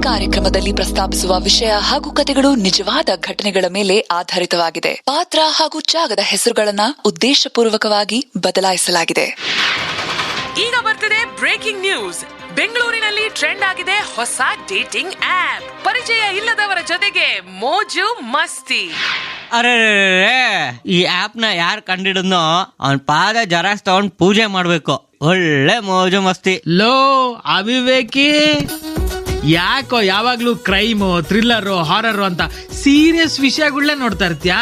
ಕಾರ್ಯಕ್ರಮದಲ್ಲಿ ಪ್ರಸ್ತಾಪಿಸುವ ವಿಷಯ ಹಾಗೂ ಕಥೆಗಳು ನಿಜವಾದ ಘಟನೆಗಳ ಮೇಲೆ ಆಧಾರಿತವಾಗಿದೆ. ಪಾತ್ರ ಹಾಗೂ ಜಾಗದ ಹೆಸರುಗಳನ್ನ ಉದ್ದೇಶಪೂರ್ವಕವಾಗಿ ಬದಲಾಯಿಸಲಾಗಿದೆ. ಈಗ ಬರ್ತಿದೆ ಬ್ರೇಕಿಂಗ್ ನ್ಯೂಸ್. ಬೆಂಗಳೂರಿನಲ್ಲಿ ಟ್ರೆಂಡ್ ಆಗಿದೆ ಹೊಸ ಡೇಟಿಂಗ್ ಆಪ್. ಪರಿಚಯ ಇಲ್ಲದವರ ಜೊತೆಗೆ ಮೋಜು ಮಸ್ತಿ. ಅರೆ, ಈ ಆಪ್ ನ ಯಾರು ಕಂಡಿಡಿದ್ನೋ ಅವನ್ ಪಾದ ಜರಾಕ್ಸ್ ತಗೊಂಡ್ ಪೂಜೆ ಮಾಡ್ಬೇಕು. ಒಳ್ಳೆ ಮೋಜು ಮಸ್ತಿ. ಲೋ ಅವಿವೇಕಿ, ಯಾಕೋ ಯಾವಾಗ್ಲೂ ಕ್ರೈಮು, ಥ್ರಿಲ್ಲರು, ಹಾರರ್ ಅಂತ ಸೀರಿಯಸ್ ವಿಷಯಗಳನ್ನೇ ನೋಡ್ತಾ ಇರ್ತೀಯಾ?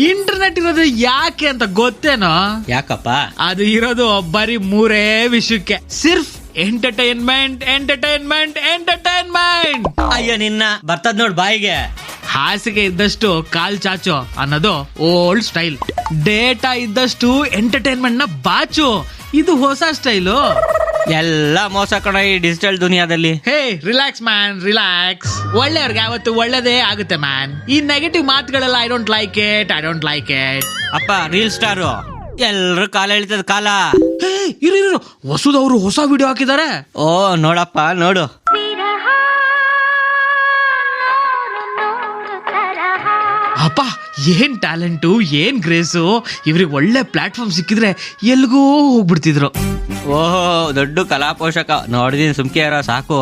ಇಂಟರ್ನೆಟ್ ಇರೋದು ಯಾಕೆ ಅಂತ ಗೊತ್ತೇನೋ? ಯಾಕಪ್ಪ? ಅದು ಇರೋದು ಬರೀ 3 ವಿಷಯಕ್ಕೆ. ಸಿರ್ಫ್ ಎಂಟರ್ಟೈನ್ಮೆಂಟ್, ಎಂಟರ್ಟೈನ್ಮೆಂಟ್, ಎಂಟರ್ಟೈನ್ಮೆಂಟ್. ಅಯ್ಯೋ ನಿನ್ನ ಬರ್ತದ್ ನೋಡ್ ಬಾಯಿಗೆ. ಹಾಸಿಗೆ ಇದ್ದಷ್ಟು ಕಾಲ್ ಚಾಚು ಅನ್ನೋದು ಓಲ್ಡ್ ಸ್ಟೈಲ್. ಡೇಟಾ ಇದ್ದಷ್ಟು ಎಂಟರ್ಟೈನ್ಮೆಂಟ್ ನ ಬಾಚು, ಇದು ಹೊಸ ಸ್ಟೈಲು. ಎಲ್ಲ ಮೋಸ ಕಣ ಈ ಡಿಜಿಟಲ್ ದುನಿಯಾದಲ್ಲಿ. Hey relax man, relax. ಒಳ್ಳೆಯವ್ರಿಗೆ ಯಾವತ್ತು ಒಳ್ಳೇದೇ ಆಗುತ್ತೆ ಮ್ಯಾನ್. ಈ ನೆಗೆಟಿವ್ ಮಾತುಗಳೆಲ್ಲ I don't like it, I don't like it. ಅಪ್ಪ ರೀಲ್ ಸ್ಟಾರು ಎಲ್ರು ಕಾಲ ಎಳಿತದ ಕಾಲ. ಇರು ಹೊಸದವರು ಹೊಸ ವಿಡಿಯೋ ಹಾಕಿದ್ದಾರೆ. ಓ ನೋಡಪ್ಪ ನೋಡು. ಅಪ್ಪ ಏನ್ ಟ್ಯಾಲೆಂಟು, ಏನ್ ಗ್ರೇಸು. ಇವ್ರಿಗೆ ಒಳ್ಳೆ ಪ್ಲಾಟ್ಫಾರ್ಮ್ ಸಿಕ್ಕಿದ್ರೆ ಎಲ್ಗೂ ಹೋಗ್ಬಿಡ್ತಿದ್ರು. ಓಹೋ ದೊಡ್ಡ ಕಲಾ ಪೋಷಕ. ನೋಡಿದೀನಿ, ಸುಮ್ಕೆ ಸಾಕು.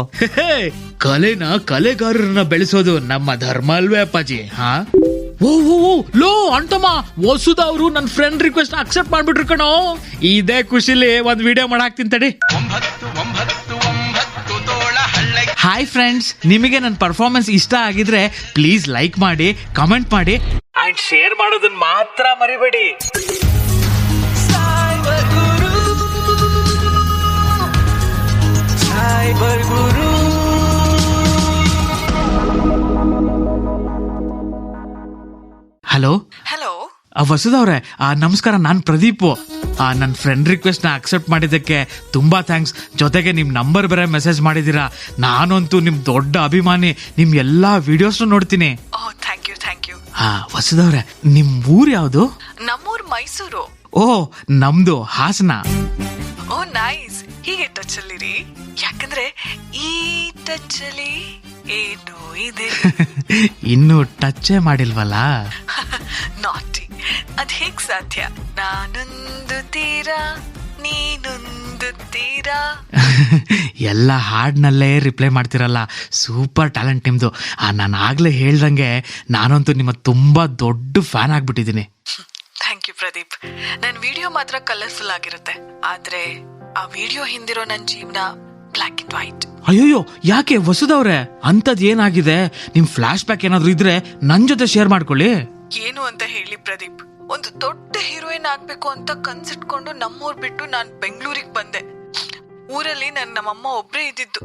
ಕಲೆನ, ಕಲೆಗಾರರನ್ನ ಬೆಳೆಸೋದು ನಮ್ಮ ಧರ್ಮ ಅಲ್ವೇ ಅಪ್ಪಾಜಿ? ಹಾ ಓ ಲೋ ಅಂತಮ್ಮ, ಹೊಸದವ್ರು ನನ್ನ ಫ್ರೆಂಡ್ ರಿಕ್ವೆಸ್ಟ್ ಅಕ್ಸೆಪ್ಟ್ ಮಾಡ್ಬಿಟ್ರು ಕಣೋ. ಇದೇ ಖುಷಿಲಿ ಒಂದ್ ವಿಡಿಯೋ ಮಾಡಾಕ್ತೀನಿ ತಡಿ. ಹಾಯ್ ಫ್ರೆಂಡ್ಸ್, ನಿಮಗೆ ನನ್ನ ಪರ್ಫಾರ್ಮೆನ್ಸ್ ಇಷ್ಟ ಆಗಿದ್ರೆ ಪ್ಲೀಸ್ ಲೈಕ್ ಮಾಡಿ, ಕಮೆಂಟ್ ಮಾಡಿ ಅಂಡ್ ಶೇರ್ ಮಾಡೋದನ್ನ ಮಾತ್ರ ಮರಿಬೇಡಿ. ಹಲೋ ವಸುದವ್ರೆ, ನಮಸ್ಕಾರ. ನಾನ್ ಪ್ರದೀಪ್. ನನ್ನ ಫ್ರೆಂಡ್ ರಿಕ್ವೆಸ್ಟ್ ನ ಅಕ್ಸೆಪ್ಟ್ ಮಾಡಿದ್ದಕ್ಕೆ ತುಂಬಾ ಥ್ಯಾಂಕ್ಸ್. ಜೊತೆಗೆ ನಿಮ್ ನಂಬರ್ ಬೇರೆ ಮೆಸೇಜ್ ಮಾಡಿದೀರಾ. ನಾನಂತೂ ನಿಮ್ ದೊಡ್ಡ ಅಭಿಮಾನಿ. ನಿಮ್ ಎಲ್ಲಾ ವಿಡಿಯೋಸ್ ನೋಡ್ತೀನಿ. Thank you. ವಸುದವ್ರೆ, ನಿಮ್ ಊರ್ ಯಾವ್ದು? ನಮ್ಮೂರ್ ಮೈಸೂರು. ಓ ನಮ್ದು ಹಾಸನ. ಓ ನೈಸ್. ಹೀಗೆ ಟಚ್ ಅಲ್ಲಿರಿ, ಯಾಕಂದ್ರೆ ಈ ಟಚ್ ಅಲ್ಲಿ ಏನು ಇದೆ. ಇನ್ನು ಟಚ್ ಮಾಡಿಲ್ವಲ್ಲ. ನಾಟಿ, ಅದ್ ಹೇಗ್ ಸಾಧ್ಯ? ನಾನೊಂದು ತೀರಾ, ನೀನೊಂದು ತೀರಾ. ಎಲ್ಲ ಹಾಡ್ನಲ್ಲೇ ರಿಪ್ಲೈ ಮಾಡ್ತಿರಲ್ಲ. ಸೂಪರ್ ಟ್ಯಾಲೆಂಟ್ ನಿಮ್ದು. ನಾನು ಆಗ್ಲೇ ಹೇಳ್ದಂಗೆ ನಾನಂತೂ ನಿಮ್ಮ ತುಂಬಾ ದೊಡ್ಡ ಫ್ಯಾನ್ ಆಗ್ಬಿಟ್ಟಿದ್ದೀನಿ. Thank you Pradeep. ನನ್ ವಿಡಿಯೋ ಮಾತ್ರ ಕಲರ್ಫುಲ್ ಆಗಿರುತ್ತೆ, ಆದ್ರೆ ಆ ವಿಡಿಯೋ ಹಿಂದಿರೋ ನನ್ ಜೀವನ ಬ್ಲಾಕ್ ಅಂಡ್ ವೈಟ್. ಅಯ್ಯೋಯ್ಯೋ, ಯಾಕೆ ವಸುದವ್ರೆ, ಅಂತದ್ ಏನಾಗಿದೆ? ನಿಮ್ ಫ್ಲಾಶ್ ಬ್ಯಾಕ್ ಏನಾದ್ರು ಇದ್ರೆ ನನ್ ಜೊತೆ ಶೇರ್ ಮಾಡ್ಕೊಳ್ಳಿ. ಏನು ಅಂತ ಹೇಳಿ ಪ್ರದೀಪ್, ಒಂದು ದೊಡ್ಡ ಹೀರೋಯಿನ್ ಆಗ್ಬೇಕು ಅಂತ ಕನ್ಸಿಟ್ಕೊಂಡು ನಮ್ಮೂರ್ ಬಿಟ್ಟು ನಾನ್ ಬೆಂಗಳೂರಿಗೆ ಬಂದೆ. ಊರಲ್ಲಿ ನಮ್ಮಮ್ಮ ಒಬ್ರೇ ಇದ್ದಿದ್ದು.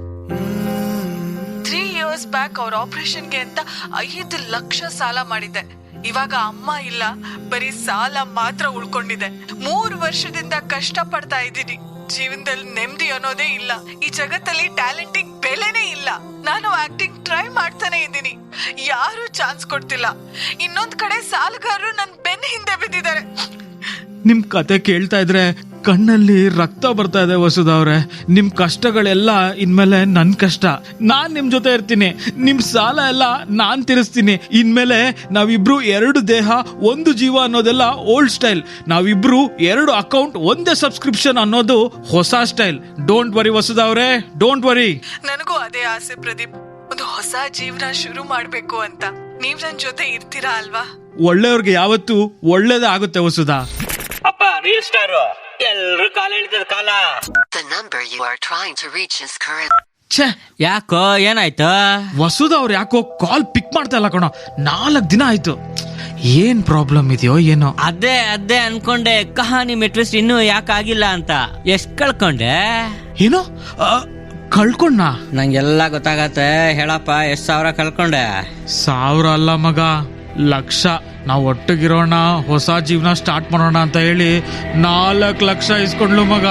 3 years ಬ್ಯಾಕ್ ಅವ್ರ ಆಪರೇಷನ್ಗೆ ಅಂತ 5 ಲಕ್ಷ ಸಾಲ ಮಾಡಿದ್ದೆ. ಇವಾಗ ಅಮ್ಮ ಇಲ್ಲ, ಬರೀ ಸಾಲ ಮಾತ್ರ ಉಳ್ಕೊಂಡಿದೆ. 3 ವರ್ಷದಿಂದ ಕಷ್ಟ ಪಡ್ತಾ ಇದ್ದೀನಿ. ಜೀವನದಲ್ಲಿ ನೆಮ್ಮದಿ ಅನ್ನೋದೇ ಇಲ್ಲ. ಈ ಜಗತ್ತಲ್ಲಿ ಟ್ಯಾಲೆಂಟಿಗೆ ಬೆಲೆನೇ ಇಲ್ಲ. ನಾನು ಆಕ್ಟಿಂಗ್ ಟ್ರೈ ಮಾಡ್ತಾನೆ ಇದ್ದೀನಿ, ಯಾರು ಚಾನ್ಸ್ ಕೊಡ್ತಿಲ್ಲ. ಇನ್ನೊಂದ್ ಕಡೆ ಸಾಲಗಾರರು ನನ್ ಬೆನ್ನ ಹಿಂದೆ ಬಿದ್ದಿದ್ದಾರೆ. ನಿಮ್ ಕತೆ ಕೇಳ್ತಾ ಇದ್ರೆ ಕಣ್ಣಲ್ಲಿ ರಕ್ತ ಬರ್ತಾ ಇದೆ ವಸುದವ್ರೆ. ನಿಮ್ ಕಷ್ಟಗಳೆಲ್ಲ ಇನ್ಮೇಲೆ ನನ್ ಕಷ್ಟ. ನಾನ್ ನಿಮ್ ಜೊತೆ ಇರ್ತೀನಿ. ನಿಮ್ ಸಾಲ ಎಲ್ಲ ನಾನ್ ತೀರಿಸ್ತೀನಿ. ಇನ್ಮೇಲೆ ನಾವಿಬ್ರು 2 ದೇಹ 1 ಜೀವ ಅನ್ನೋದೆಲ್ಲ ಓಲ್ಡ್ ಸ್ಟೈಲ್. ನಾವಿಬ್ರು 2 ಅಕೌಂಟ್ 1 ಸಬ್ಸ್ಕ್ರಿಪ್ಷನ್ ಅನ್ನೋದು ಹೊಸ ಸ್ಟೈಲ್. ಡೋಂಟ್ ವರಿ ವಸುದವ್ರೆ, ಡೋಂಟ್ ವರಿ. ನನಗೂ ಅದೇ ಆಸೆ ಪ್ರದೀಪ್, ಒಂದು ಹೊಸ ಜೀವನ ಶುರು ಮಾಡ್ಬೇಕು ಅಂತ. ನೀವ್ ನನ್ ಜೊತೆ ಇರ್ತೀರಾ ಅಲ್ವಾ? ಒಳ್ಳೆಯವ್ರಿಗೆ ಯಾವತ್ತೂ ಒಳ್ಳೇದೇ ಆಗುತ್ತೆ ವಸುದಾ. ಅಪ್ಪ ರೀಲ್ ಸ್ಟಾರು ಎಲ್ರು ಕಾಲ ಎಳಿತದ ಕಾಲ. The number you are trying to reach is current. ಛೇ, ಯಾಕೋ ಏನಾಯ್ತು? ವಸುದವ್ರು ಯಾಕೋ ಕಾಲ್ ಪಿಕ್ ಮಾಡ್ತಾ ಇಲ್ಲ ಕಣೋ. 4 ದಿನ ಆಯ್ತು. ಏನ್ ಪ್ರಾಬ್ಲಮ್ ಇದೆಯೋ ಏನೋ. ಅದೇ ಅನ್ಕೊಂಡೆ, ಕಹಾನಿ ಮೆಟ್ವಿಸ್ಟ್ ಇನ್ನೂ ಯಾಕಾಗಿಲ್ಲ ಅಂತ. ಎಷ್ಟ್ ಕಳ್ಕೊಂಡೆ? ಏನೋ ಕಳ್ಕೊಂಡ? ನಂಗೆಲ್ಲ ಗೊತ್ತಾಗತ್ತೆ, ಹೇಳಪ್ಪ. ಎಷ್ಟ್ ಸಾವಿರ ಕಳ್ಕೊಂಡೆ? 1000 ಅಲ್ಲ ಮಗ, ಲಕ್ಷ. ನಾವು ಒಟ್ಟಿಗಿರೋಣ, ಹೊಸ ಜೀವನ ಸ್ಟಾರ್ಟ್ ಮಾಡೋಣ ಅಂತ ಹೇಳಿ 4 ಲಕ್ಷ ಇಸ್ಕೊಂಡ್ಲು ಮಗ.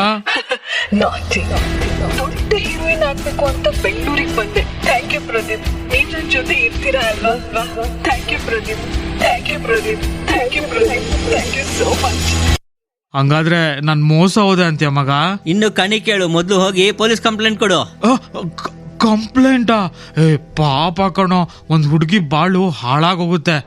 ದೊಡ್ಡ ಹೀರೋಯಿನ್ ಆಗ್ಬೇಕು ಅಂತ ಬೆಂಗಳೂರಿಗೆ ಬಂದೆ. ಥ್ಯಾಂಕ್ ಯು ಪ್ರದೀಪ್, ನೀವ್ ನನ್ ಜೊತೆ ಇರ್ತೀರಾ ಅಲ್ವಾ? Thank you Pradeep, thank you Pradeep, thank you Pradeep, thank you so much. ಹಂಗಾದ್ರೆ ನಾನ್ ಮೋಸ ಹೋದೆ ಅಂತ್ಯ ಮಗ? ಇನ್ನು ಕಣಿ ಕೇಳು, ಮೊದ್ಲು ಹೋಗಿ ಪೊಲೀಸ್ ಕಂಪ್ಲೇಂಟ್ ಕೊಡು. ಕಂಪ್ಲೇಂಟಾ? ಪಾಪ ಕಣೋ, ಒಂದ್ ಹುಡುಗಿ ಬಾಳು ಹಾಳಾಗೋಗುತ್ತೆ.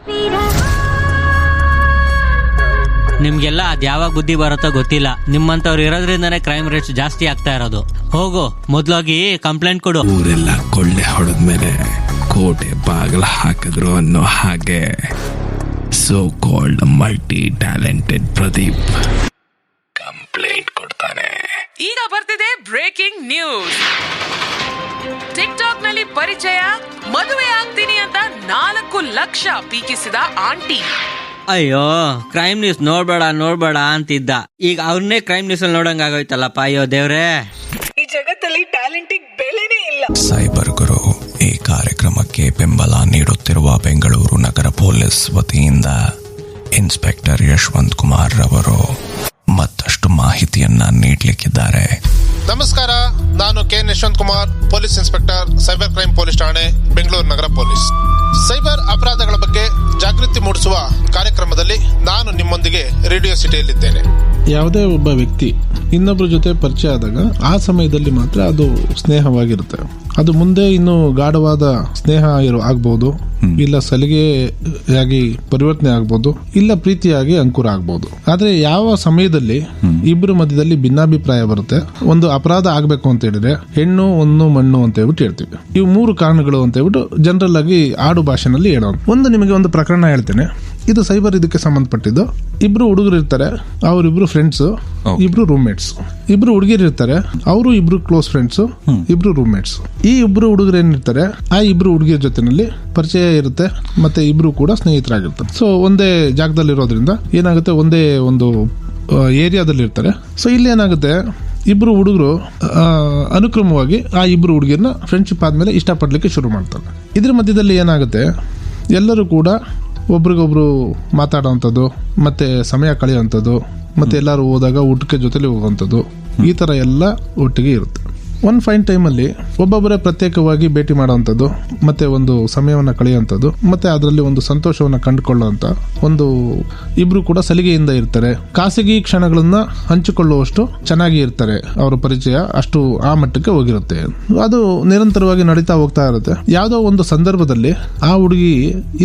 ನಿಮ್ಗೆಲ್ಲ ಅದ್ ಯಾವಾಗ ಬುದ್ಧಿ ಬರುತ್ತೋ ಗೊತ್ತಿಲ್ಲ. ನಿಮ್ಮಂತವ್ರು ಇರೋದ್ರಿಂದಾನೇ ಕ್ರೈಮ್ ರೇಟ್ಸ್ ಜಾಸ್ತಿ ಆಗ್ತಾ ಇರೋದು. ಹೋಗು, ಮೊದ್ಲೋಗಿ ಕಂಪ್ಲೇಂಟ್ ಕೊಡು. ಊರೆಲ್ಲ ಕೊಳ್ಳೆ ಹೊಡೆದ್ಮೇಲೆ ಕೋಟೆ ಬಾಗಿಲ ಹಾಕಿದ್ರು ಅನ್ನೋ ಹಾಗೆ so called multi talented Pradeep complaint ಕೊಡ್ತಾನೆ. ಈಗ ಬರ್ತಿದೆ ಬ್ರೇಕಿಂಗ್ ನ್ಯೂಸ್. ಟಿಕ್ಟಾಕ್ ನಲ್ಲಿ ಪರಿಚಯ, ಮದುವೆ ಆಗ್ತೀನಿ ಅಂತ 4 ಲಕ್ಷ ಪೀಕಿಸಿದ ಆಂಟಿ. ಅಯ್ಯೋ, ಕ್ರೈಮ್ ನ್ಯೂಸ್ ನೋಡ್ಬೇಡ ಅಂತಿದ್ದ. ಈಗ ಅವ್ರನ್ನೇ ಕ್ರೈಮ್ ನ್ಯೂಸ್ ಅಲ್ಲಿ ನೋಡಂಗ್ ಆಗೋಯ್ತಲ್ಲಪ್ಪ. ಅಯ್ಯೋ ದೇವ್ರೆ, ಈ ಜಗತ್ತಲ್ಲಿ ಟ್ಯಾಲೆಂಟಿಗೆ ಬೆಲೆನೇ ಇಲ್ಲ. ಸೈಬರ್ ಗುರು ಈ ಕಾರ್ಯಕ್ರಮಕ್ಕೆ ಬೆಂಬಲ ನೀಡುತ್ತಿರುವ ಬೆಂಗಳೂರು ನಗರ ಪೊಲೀಸ್ ವತಿಯಿಂದ ಇನ್ಸ್ಪೆಕ್ಟರ್ ಯಶವಂತ್ ಕುಮಾರ್ ರವರು ಮತ್ತಷ್ಟು ಮಾಹಿತಿಯನ್ನ ನೀಡಲಿಕ್ಕಿದ್ದಾರೆ. ನಮಸ್ಕಾರ, ನಾನು K Yashwant Kumar, police inspector, cyber crime police ಠಾಣೆ, ಬೆಂಗಳೂರು ನಗರ ಪೊಲೀಸ್. ಸೈಬರ್ ಅಪರಾಧಗಳ ಬಗ್ಗೆ ಜಾಗೃತಿ ಮೂಡಿಸುವ ಕಾರ್ಯಕ್ರಮದಲ್ಲಿ ನಾನು ನಿಮ್ಮೊಂದಿಗೆ ರೇಡಿಯೋ ಸಿಟಿಯಲ್ಲಿದ್ದೇನೆ. ಯಾವುದೇ ಒಬ್ಬ ವ್ಯಕ್ತಿ ಇನ್ನೊಬ್ಬರ ಜೊತೆ ಪರಿಚಯ ಆದಾಗ ಆ ಸಮಯದಲ್ಲಿ ಮಾತ್ರ ಅದು ಸ್ನೇಹವಾಗಿರುತ್ತೆ. ಅದು ಮುಂದೆ ಇನ್ನು ಗಾಢವಾದ ಸ್ನೇಹ ಆಗ್ಬಹುದು, ಇಲ್ಲ ಸಲಿಗೆಯಾಗಿ ಪರಿವರ್ತನೆ ಆಗ್ಬಹುದು, ಇಲ್ಲ ಪ್ರೀತಿಯಾಗಿ ಅಂಕುರ ಆಗ್ಬಹುದು. ಆದ್ರೆ ಯಾವ ಸಮಯದಲ್ಲಿ ಇಬ್ಬರ ಮಧ್ಯದಲ್ಲಿ ಭಿನ್ನಾಭಿಪ್ರಾಯ ಬರುತ್ತೆ, ಒಂದು ಅಪರಾಧ ಆಗ್ಬೇಕು ಅಂತ ಹೇಳಿದ್ರೆ ಹೆಣ್ಣು ಒಂದು ಮಣ್ಣು ಅಂತ ಹೇಳ್ಬಿಟ್ಟು ಹೇಳ್ತೀವಿ. ಇವು 3 ಕಾರಣಗಳು ಅಂತ ಹೇಳ್ಬಿಟ್ಟು ಜನರಲ್ ಆಗಿ ಆಡು ಭಾಷೆನಲ್ಲಿ ಹೇಳೋದು. ನಿಮಗೆ ಒಂದು ಪ್ರಕರಣ ಹೇಳ್ತೇನೆ. ಇದು ಸೈಬರ್ ಇದಕ್ಕೆ ಸಂಬಂಧಪಟ್ಟಿದ್ದು. ಇಬ್ರು ಹುಡುಗರು ಇರ್ತಾರೆ, ಅವರಿಬ್ರು ಫ್ರೆಂಡ್ಸ್, ಇಬ್ರು ರೂಮ್ಮೇಟ್ಸ್. ಇಬ್ರು ಹುಡುಗಿರು ಇರ್ತಾರೆ, ಅವರು ಇಬ್ರು ಕ್ಲೋಸ್ ಫ್ರೆಂಡ್ಸ್, ಇಬ್ರು ರೂಮ್ಮೇಟ್ಸ್. ಈ ಇಬ್ರು ಹುಡುಗರು ಏನಿರ್ತಾರೆ, ಆ ಇಬ್ರು ಹುಡುಗಿಯರ ಜೊತೆನಲ್ಲಿ ಪರಿಚಯ ಇರುತ್ತೆ, ಮತ್ತೆ ಇಬ್ರು ಕೂಡ ಸ್ನೇಹಿತರಾಗಿರ್ತಾರೆ. ಸೊ ಒಂದೇ ಜಾಗದಲ್ಲಿ ಇರೋದ್ರಿಂದ ಏನಾಗುತ್ತೆ, ಒಂದೇ ಒಂದು ಏರಿಯಾದಲ್ಲಿ ಇರ್ತಾರೆ. ಸೊ ಇಲ್ಲಿ ಏನಾಗುತ್ತೆ, ಇಬ್ರು ಹುಡುಗರು ಅನುಕ್ರಮವಾಗಿ ಆ ಇಬ್ರು ಹುಡುಗಿಯರನ್ನ ಫ್ರೆಂಡ್ಶಿಪ್ ಆದ್ಮೇಲೆ ಇಷ್ಟಪಡ್ಲಿಕ್ಕೆ ಶುರು ಮಾಡ್ತಾರೆ. ಇದ್ರ ಮಧ್ಯದಲ್ಲಿ ಏನಾಗುತ್ತೆ, ಎಲ್ಲರೂ ಕೂಡ ಒಬ್ರಿಗೊಬ್ರು ಮಾತಾಡೋವಂಥದ್ದು, ಮತ್ತೆ ಸಮಯ ಕಳೆಯುವಂಥದ್ದು, ಮತ್ತೆ ಎಲ್ಲರೂ ಹೋದಾಗ ಊಟಕ್ಕೆ ಜೊತೆಲಿ ಹೋಗುವಂಥದ್ದು, ಈ ತರ ಎಲ್ಲ ಒಟ್ಟಿಗೆ ಇರುತ್ತೆ. ಒಂದು ಫೈನ್ ಟೈಮಲ್ಲಿ ಒಬ್ಬೊಬ್ಬರೇ ಪ್ರತ್ಯೇಕವಾಗಿ ಭೇಟಿ ಮಾಡುವಂಥದ್ದು, ಮತ್ತೆ ಒಂದು ಸಮಯವನ್ನು ಕಳೆಯುವಂಥದ್ದು, ಮತ್ತೆ ಅದರಲ್ಲಿ ಒಂದು ಸಂತೋಷವನ್ನು ಕಂಡುಕೊಳ್ಳುವಂತ ಒಂದು ಇಬ್ರು ಕೂಡ ಸಲಿಗೆಯಿಂದ ಇರ್ತಾರೆ. ಖಾಸಗಿ ಕ್ಷಣಗಳನ್ನ ಹಂಚಿಕೊಳ್ಳುವಷ್ಟು ಚೆನ್ನಾಗಿ ಇರ್ತಾರೆ. ಅವರ ಪರಿಚಯ ಅಷ್ಟು ಆ ಮಟ್ಟಕ್ಕೆ ಹೋಗಿರುತ್ತೆ. ಅದು ನಿರಂತರವಾಗಿ ನಡೀತಾ ಹೋಗ್ತಾ ಇರುತ್ತೆ. ಯಾವುದೋ ಒಂದು ಸಂದರ್ಭದಲ್ಲಿ ಆ ಹುಡುಗಿ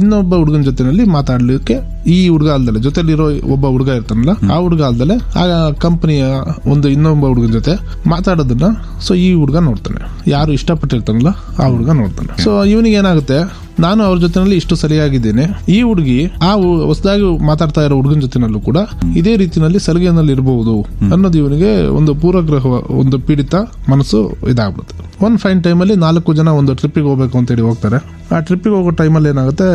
ಇನ್ನೊಬ್ಬ ಹುಡುಗನ ಜೊತೆನಲ್ಲಿ ಮಾತಾಡ್ಲಿಕ್ಕೆ ಈ ಹುಡುಗ ಅಲ್ದಲೆ ಜೊತೆಲಿರೋ ಒಬ್ಬ ಹುಡುಗ ಇರ್ತಾನಲ್ಲ, ಆ ಹುಡುಗ ಅಲ್ದಲೆ ಆ ಕಂಪನಿಯ ಒಂದು ಇನ್ನೊಬ್ಬ ಹುಡುಗನ ಜೊತೆ ಮಾತಾಡೋದನ್ನ ಸೊ ಈ ಹುಡುಗ ನೋಡ್ತಾನೆ. ಯಾರು ಇಷ್ಟಪಟ್ಟಿರ್ತಾನಲ್ಲ ಆ ಹುಡುಗ ನೋಡ್ತಾನೆ. ಸೊ ಇವನಿಗೆ ಏನಾಗುತ್ತೆ, ನಾನು ಅವ್ರ ಜೊತೆನಲ್ಲಿ ಇಷ್ಟು ಸರಿಯಾಗಿದ್ದೇನೆ, ಈ ಹುಡುಗಿ ಆ ಹೊಸದಾಗಿ ಮಾತಾಡ್ತಾ ಇರೋ ಹುಡುಗನ ಜೊತೆನಲ್ಲೂ ಕೂಡ ಇದೇ ರೀತಿಯಲ್ಲಿ ಸಲಿಗೆನಲ್ಲಿ ಇರಬಹುದು ಅನ್ನೋದು ಇವನಿಗೆ ಒಂದು ಪೂರ್ವಗ್ರಹ, ಒಂದು ಪೀಡಿತ ಮನಸ್ಸು ಇದಾಗ್ಬಿಡುತ್ತೆ. ಒಂದು ಫೈನ್ ಟೈಮಲ್ಲಿ 4 ಜನ ಒಂದು ಟ್ರಿಪ್ಪಿಗೆ ಹೋಗ್ಬೇಕು ಅಂತ ಹೇಳಿ ಹೋಗ್ತಾರೆ. ಆ ಟ್ರಿಪ್ಪಿಗೆ ಹೋಗೋ ಟೈಮಲ್ಲಿ ಏನಾಗುತ್ತೆ,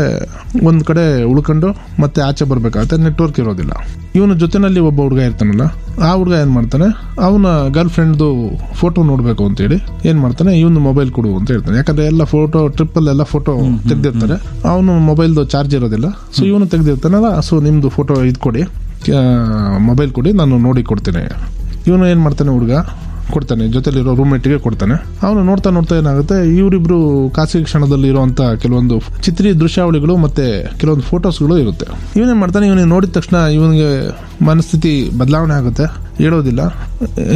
ಒಂದ್ ಕಡೆ ಉಳ್ಕೊಂಡು ಮತ್ತೆ ಆಚೆ ಬರ್ಬೇಕಾಗುತ್ತೆ, ನೆಟ್ವರ್ಕ್ ಇರೋದಿಲ್ಲ. ಇವನ ಜೊತೆನಲ್ಲಿ ಒಬ್ಬ ಹುಡುಗ ಇರ್ತಾನಲ್ಲ, ಆ ಹುಡುಗ ಏನ್ ಮಾಡ್ತಾನೆ, ಅವನ ಗರ್ಲ್ ಫ್ರೆಂಡ್ದು ಫೋಟೋ ನೋಡ್ಬೇಕು ಅಂತ ಹೇಳಿ ಏನ್ ಮಾಡ್ತಾನೆ, ಇವನು ಮೊಬೈಲ್ ಕೊಡು ಅಂತ ಹೇಳ್ತಾನೆ. ಯಾಕಂದ್ರೆ ಎಲ್ಲ ಫೋಟೋ ಟ್ರಿಪ್ಪಲ್ಲೆಲ್ಲ ಫೋಟೋ ತೆಗ್ದಿರ್ತಾರೆ, ಅವನು ಮೊಬೈಲ್ದು ಚಾರ್ಜ್ ಇರೋದಿಲ್ಲ. ಸೊ ಇವನು ತೆಗ್ದಿರ್ತಾನಲ್ಲ, ಸೊ ನಿಮ್ದು ಫೋಟೋ ಇದು ಕೊಡಿ, ಮೊಬೈಲ್ ಕೊಡಿ, ನಾನು ನೋಡಿ ಕೊಡ್ತೇನೆ. ಇವನು ಏನ್ ಮಾಡ್ತಾನೆ, ಹುಡುಗ ಕೊಡ್ತಾನೆ, ಜೊತೆಲಿರೋ ರೂಮ್ಮೇಟ್ಗೆ ಕೊಡ್ತಾನೆ. ಅವನು ನೋಡ್ತಾ ನೋಡ್ತಾ ಏನಾಗುತ್ತೆ, ಇವರಿಬ್ರು ಖಾಸಗಿ ಕ್ಷಣದಲ್ಲಿ ಇರುವಂತ ಕೆಲವೊಂದು ಚಿತ್ರೀ ದೃಶ್ಯಾವಳಿಗಳು ಮತ್ತೆ ಕೆಲವೊಂದು ಫೋಟೋಸ್ಗಳು ಇರುತ್ತೆ. ಇವನೇನ್ ಮಾಡ್ತಾನೆ, ಇವನಿಗೆ ನೋಡಿದ ತಕ್ಷಣ ಇವನಿಗೆ ಮನಸ್ಥಿತಿ ಬದಲಾವಣೆ ಆಗುತ್ತೆ, ಹೇಳೋದಿಲ್ಲ.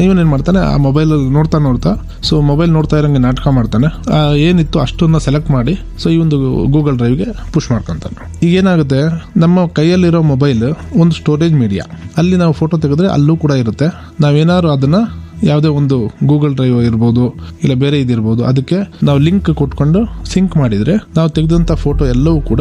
ಇವನೇನ್ ಮಾಡ್ತಾನೆ, ಆ ಮೊಬೈಲ್ ನೋಡ್ತಾ ಸೊ ಮೊಬೈಲ್ ನೋಡ್ತಾ ಇರಂಗೆ ನಾಟಕ ಮಾಡ್ತಾನೆ. ಏನಿತ್ತು ಅಷ್ಟನ್ನ ಸೆಲೆಕ್ಟ್ ಮಾಡಿ ಸೊ ಈ ಒಂದು ಗೂಗಲ್ ಡ್ರೈವ್ಗೆ ಪುಷ್ ಮಾಡ್ಕೊಂತಾನೆ. ಈಗ ಏನಾಗುತ್ತೆ, ನಮ್ಮ ಕೈಯಲ್ಲಿರೋ ಮೊಬೈಲ್ ಒಂದು ಸ್ಟೋರೇಜ್ ಮೀಡಿಯಾ, ಅಲ್ಲಿ ನಾವು ಫೋಟೋ ತೆಗೆದ್ರೆ ಅಲ್ಲೂ ಕೂಡ ಇರುತ್ತೆ. ನಾವೇನಾದ್ರು ಅದನ್ನ ಯಾವುದೇ ಒಂದು ಗೂಗಲ್ ಡ್ರೈವ್ ಇರ್ಬೋದು, ಇಲ್ಲ ಬೇರೆ ಇದಿರ್ಬೋದು, ಅದಕ್ಕೆ ನಾವು ಲಿಂಕ್ ಕೊಟ್ಕೊಂಡು ಸಿಂಕ್ ಮಾಡಿದ್ರೆ ನಾವು ತೆಗೆದಂತ ಫೋಟೋ ಎಲ್ಲವೂ ಕೂಡ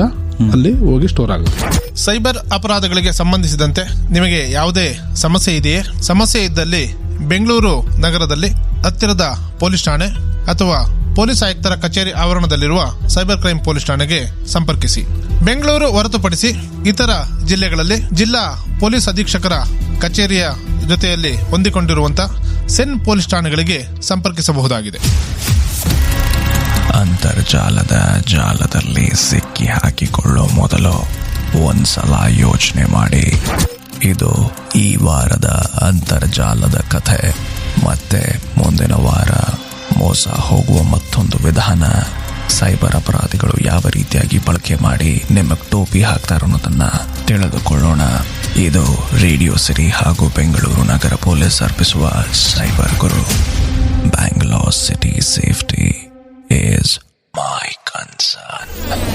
ಅಲ್ಲಿ ಹೋಗಿ ಸ್ಟೋರ್ ಆಗುತ್ತೆ. ಸೈಬರ್ ಅಪರಾಧಗಳಿಗೆ ಸಂಬಂಧಿಸಿದಂತೆ ನಿಮಗೆ ಯಾವುದೇ ಸಮಸ್ಯೆ ಇದೆಯೇ? ಸಮಸ್ಯೆ ಇದ್ದಲ್ಲಿ ಬೆಂಗಳೂರು ನಗರದಲ್ಲಿ ಹತ್ತಿರದ ಪೊಲೀಸ್ ಠಾಣೆ ಅಥವಾ ಪೊಲೀಸ್ ಆಯುಕ್ತರ ಕಚೇರಿ ಆವರಣದಲ್ಲಿರುವ ಸೈಬರ್ ಕ್ರೈಮ್ ಪೊಲೀಸ್ ಠಾಣೆಗೆ ಸಂಪರ್ಕಿಸಿ. ಬೆಂಗಳೂರು ಹೊರತುಪಡಿಸಿ ಇತರ ಜಿಲ್ಲೆಗಳಲ್ಲಿ ಜಿಲ್ಲಾ ಪೊಲೀಸ್ ಅಧೀಕ್ಷಕರ ಕಚೇರಿಯ ಜೊತೆಯಲ್ಲಿ ಹೊಂದಿಕೊಂಡಿರುವಂತಹ ಸೆನ್ ಪೊಲೀಸ್ ಠಾಣೆಗಳಿಗೆ ಸಂಪರ್ಕಿಸಬಹುದಾಗಿದೆ. ಅಂತರ್ಜಾಲದ ಜಾಲದಲ್ಲಿ ಸಿಕ್ಕಿ ಹಾಕಿಕೊಳ್ಳೋ ಮೊದಲು ಒಂದ್ಸಲ ಯೋಚನೆ ಮಾಡಿ. ಇದು ಈ ವಾರದ ಅಂತರ್ಜಾಲದ ಕಥೆ. ಮತ್ತೆ ಮುಂದಿನ ವಾರ ಮೋಸ ಹೋಗುವ ಮತ್ತೊಂದು ವಿಧಾನ, ಸೈಬರ್ ಅಪರಾಧಿಗಳು ಯಾವ ರೀತಿಯಾಗಿ ಬಳಕೆ ಮಾಡಿ ನಿಮಗೆ ಟೋಪಿ ಹಾಕ್ತಾರೋ ಅನ್ನೋದನ್ನ ತಿಳಿದುಕೊಳ್ಳೋಣ. ಇದು ರೇಡಿಯೋ ಸಿಟಿ ಹಾಗೂ ಬೆಂಗಳೂರು ನಗರ ಪೊಲೀಸ್ ಅರ್ಪಿಸುವ cyber Guru. Bangalore city safety is my concern.